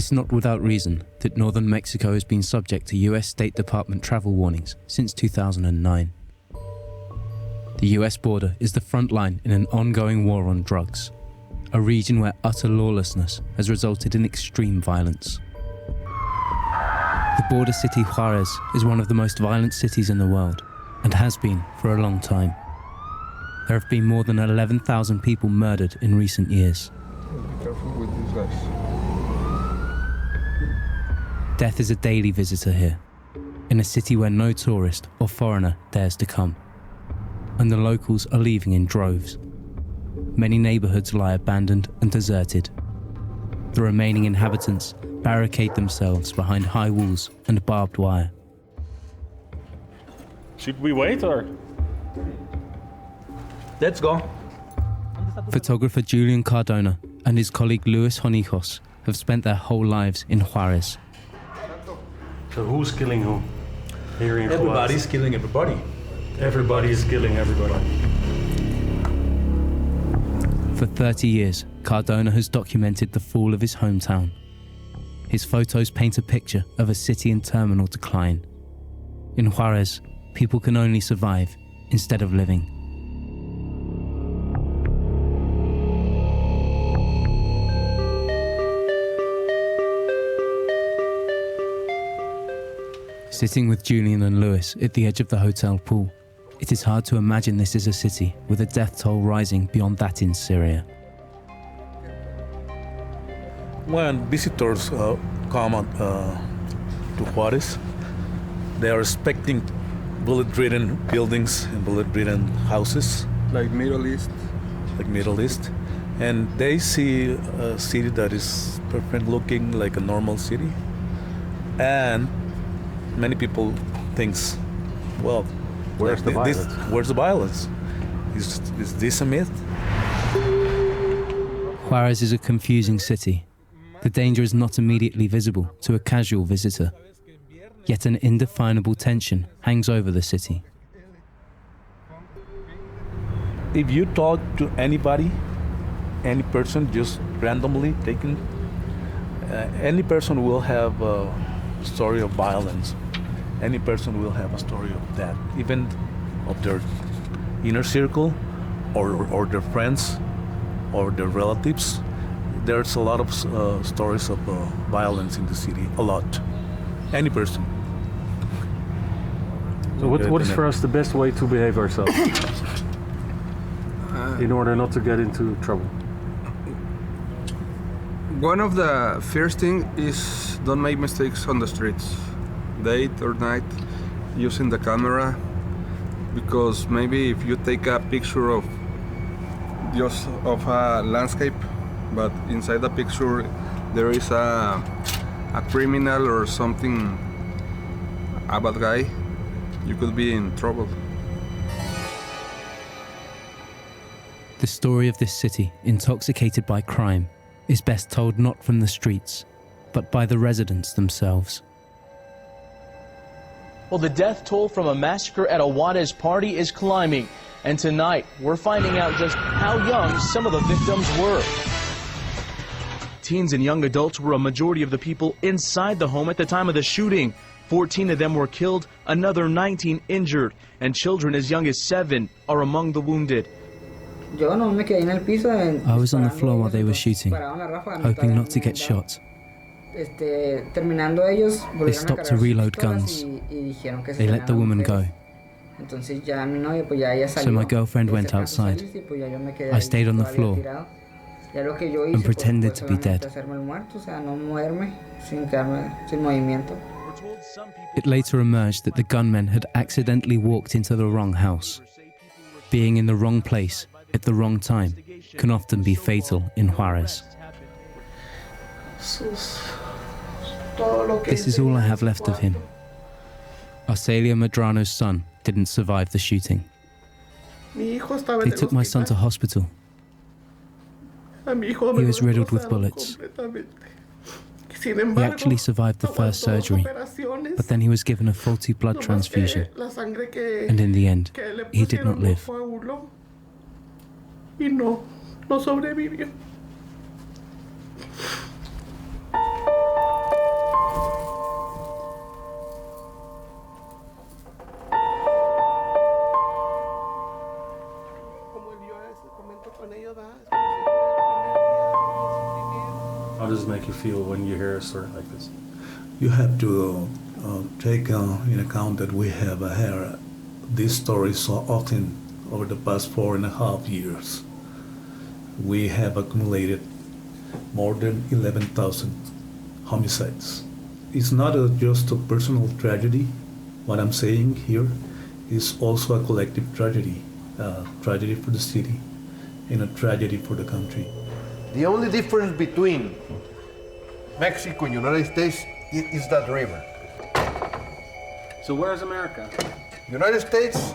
It's not without reason that northern Mexico has been subject to US State Department travel warnings since 2009. The US border is the front line in an ongoing war on drugs, a region where utter lawlessness has resulted in extreme violence. The border city Juarez is one of the most violent cities in the world, and has been for a long time. There have been more than 11,000 people murdered in recent years. Be careful with these guys. Death is a daily visitor here, in a city where no tourist or foreigner dares to come. And the locals are leaving in droves. Many neighborhoods lie abandoned and deserted. The remaining inhabitants barricade themselves behind high walls and barbed wire. Should we wait or? Let's go. Photographer Julian Cardona and his colleague Luis Honijos have spent their whole lives in Juarez. So who's killing who? Here in Everybody's killing everybody. Everybody is killing everybody. For 30 years, Cardona has documented the fall of his hometown. His photos paint a picture of a city in terminal decline. In Juarez, people can only survive instead of living. Sitting with Julian and Luis at the edge of the hotel pool, it is hard to imagine this is a city with a death toll rising beyond that in Syria. When visitors come to Juarez, they are expecting bullet-ridden buildings and bullet-ridden houses. Like Middle East. Like Middle East. And they see a city that is perfect looking like a normal city. And many people thinks, well, Where's the violence? Where's the violence? Is this a myth? Juarez is a confusing city. The danger is not immediately visible to a casual visitor. Yet an indefinable tension hangs over the city. If you talk to anybody, any person just randomly taken, any person will have a story of violence. Any person will have a story of that, even of their inner circle or their friends or their relatives. There's a lot of stories of violence in the city, a lot. Any person. So what is for us the best way to behave ourselves in order not to get into trouble? One of the first thing is don't make mistakes on the streets, late or night, using the camera, because maybe if you take a picture of just of a landscape, but inside the picture there is a criminal or something, a bad guy, you could be in trouble. The story of this city, intoxicated by crime, is best told not from the streets, but by the residents themselves. Well, the death toll from a massacre at a Juarez party is climbing. And tonight, we're finding out just how young some of the victims were. Teens and young adults were a majority of the people inside the home at the time of the shooting. 14 of them were killed, another 19 injured, and children as young as 7 are among the wounded. I was on the floor while they were shooting, hoping not to get shot. They stopped to reload guns. They let the woman go. So my girlfriend went outside. I stayed on the floor and pretended to be dead. It later emerged that the gunmen had accidentally walked into the wrong house. Being in the wrong place at the wrong time can often be fatal in Juarez. This is all I have left of him. Arcelia Medrano's son didn't survive the shooting. They took my son to hospital. He was riddled with bullets. He actually survived the first surgery, but then he was given a faulty blood transfusion, and in the end, he did not live. does it make you feel when you hear a story like this? You have to take in account that we have heard this story so often over the past 4.5 years. We have accumulated more than 11,000 homicides. It's not just a personal tragedy. What I'm saying here is also a collective tragedy, a tragedy for the city and a tragedy for the country. The only difference between Mexico and United States is that river. So where's America? United States,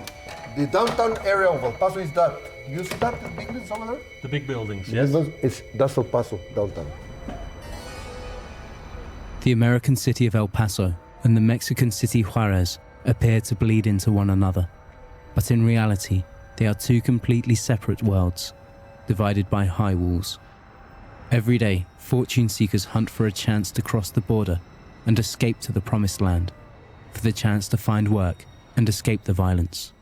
the downtown area of El Paso is that. You see that the buildings over there? The big buildings, yes? That's El Paso, downtown. The American city of El Paso and the Mexican city Juarez appear to bleed into one another, but in reality, they are two completely separate worlds, divided by high walls. Every day, fortune seekers hunt for a chance to cross the border and escape to the promised land, for the chance to find work and escape the violence.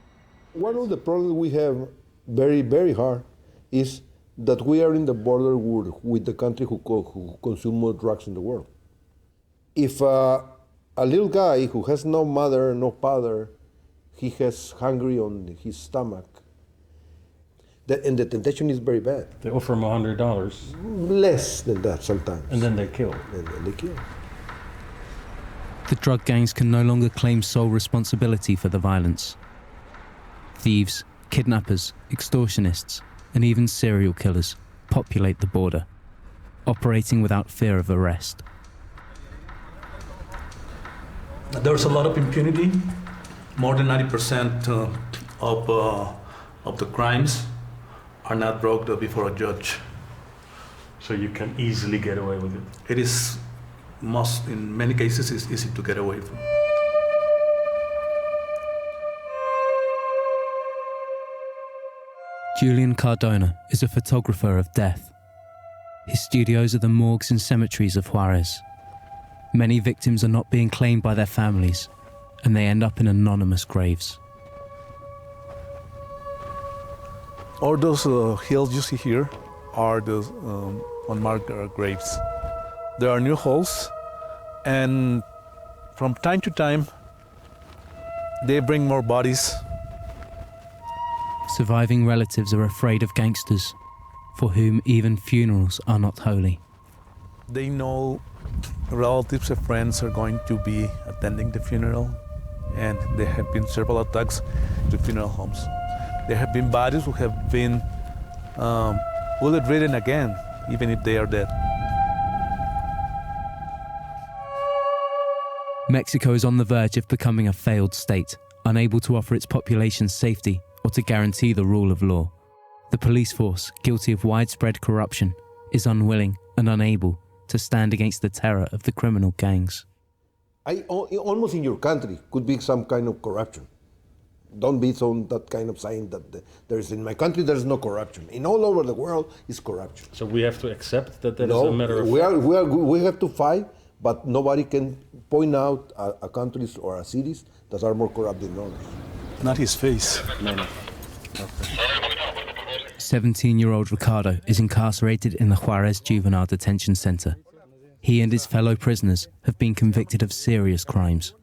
One of the problems we have very, very hard is that we are in the border with the country who consume more drugs in the world. If a little guy who has no mother, no father, he has hungry on his stomach, and the temptation is very bad. They offer him $100. Less than that sometimes. And then they kill. And then they kill. The drug gangs can no longer claim sole responsibility for the violence. Thieves, kidnappers, extortionists, and even serial killers populate the border, operating without fear of arrest. There's a lot of impunity. More than 90% of the crimes are not brought before a judge. So you can easily get away with it. It is in many cases, it's easy to get away from. Julian Cardona is a photographer of death. His studios are the morgues and cemeteries of Juarez. Many victims are not being claimed by their families, and they end up in anonymous graves. All those hills you see here are those unmarked graves. There are new holes, and from time to time, they bring more bodies. Surviving relatives are afraid of gangsters, for whom even funerals are not holy. They know relatives and friends are going to be attending the funeral, and there have been several attacks to funeral homes. There have been bodies who have been bullet-ridden again, even if they are dead. Mexico is on the verge of becoming a failed state, unable to offer its population safety or to guarantee the rule of law. The police force, guilty of widespread corruption, is unwilling and unable to stand against the terror of the criminal gangs. Almost in your country could be some kind of corruption. Don't be on that kind of saying that there's in my country there's no corruption. In all over the world is corruption. So we have to accept that is a matter of we have to fight, but nobody can point out a countries or a cities that are more corrupt than others. Not his face. No. 17-year-old Ricardo is incarcerated in the Juarez Juvenile Detention Center. He and his fellow prisoners have been convicted of serious crimes.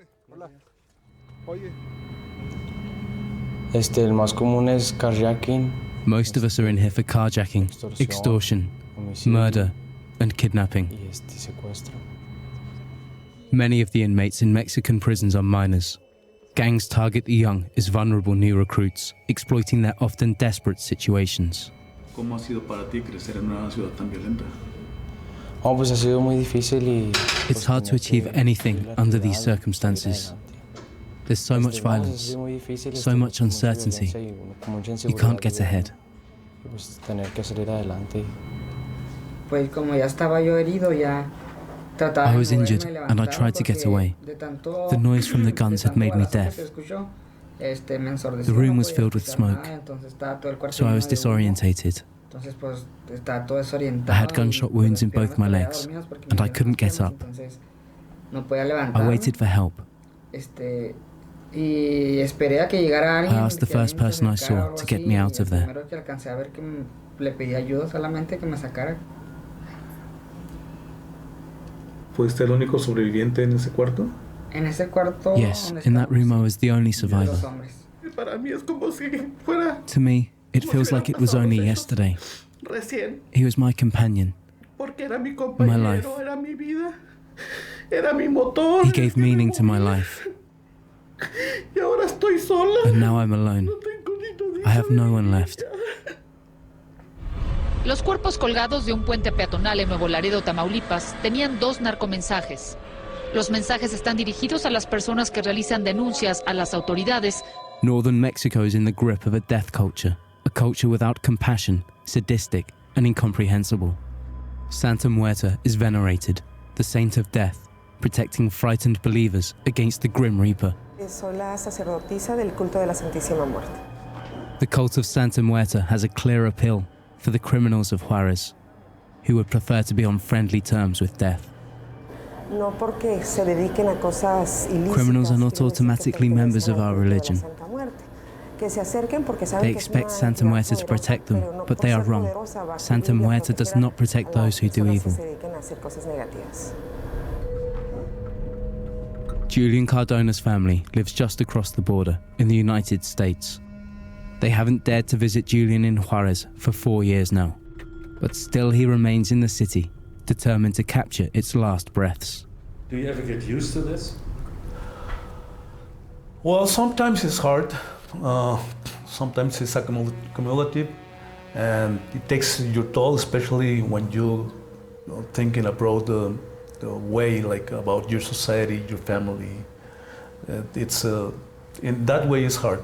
El más común es carjacking. Most of us are in here for carjacking, extortion, murder, and kidnapping. Many of the inmates in Mexican prisons are minors. Gangs target the young as vulnerable new recruits, exploiting their often desperate situations. ¿Cómo ha sido para ti crecer en una ciudad tan violenta? Pues ha sido muy difícil y It's hard to achieve anything under these circumstances. There's so much violence, so much uncertainty. You can't get ahead. I was injured and I tried to get away. The noise from the guns had made me deaf. The room was filled with smoke, so I was disorientated. I had gunshot wounds in both my legs, and I couldn't get up. I waited for help. I asked the first person I saw to get me out of there. ¿Fuiste el único sobreviviente en ese cuarto? En ese cuarto. Yes, in that room I was the only survivor. Los hombres. Para mí es como si fuera To me, it feels like it was only yesterday. recién, He was my companion. porque era mi life. compañero, era mi vida, era mi motor. He gave meaning to my life. Y ahora estoy sola. And now I'm alone. I have no one left. Los cuerpos colgados de un puente peatonal en Nuevo Laredo, Tamaulipas, tenían 2 narcomensajes. Los mensajes están dirigidos a las personas que realizan denuncias a las autoridades. Northern Mexico is in the grip of a death culture, a culture without compassion, sadistic, and incomprehensible. Santa Muerta is venerated, the saint of death, protecting frightened believers against the Grim Reaper. Soy la sacerdotisa del culto de la Santísima Muerte. The cult of Santa Muerta has a clear appeal for the criminals of Juarez, who would prefer to be on friendly terms with death. No porque se dediquen a cosas ilícitas. Criminals are not automatically members of our religion. Que se acerquen porque saben They que es expect una Santa entidad Muerta to protect them, poderosa, pero no but por they are ser wrong. poderosa va a Santa acudir a Muerta does proteger not protect a las those who do personas que evil. se dediquen a hacer cosas negativas. Julian Cardona's family lives just across the border in the United States. They haven't dared to visit Julian in Juarez for 4 years now, but still he remains in the city, determined to capture its last breaths. Do you ever get used to this? Well, sometimes it's hard. Sometimes it's cumulative, and it takes your toll, especially when you're thinking about the way, like about your society, your family. It's in that way it's hard.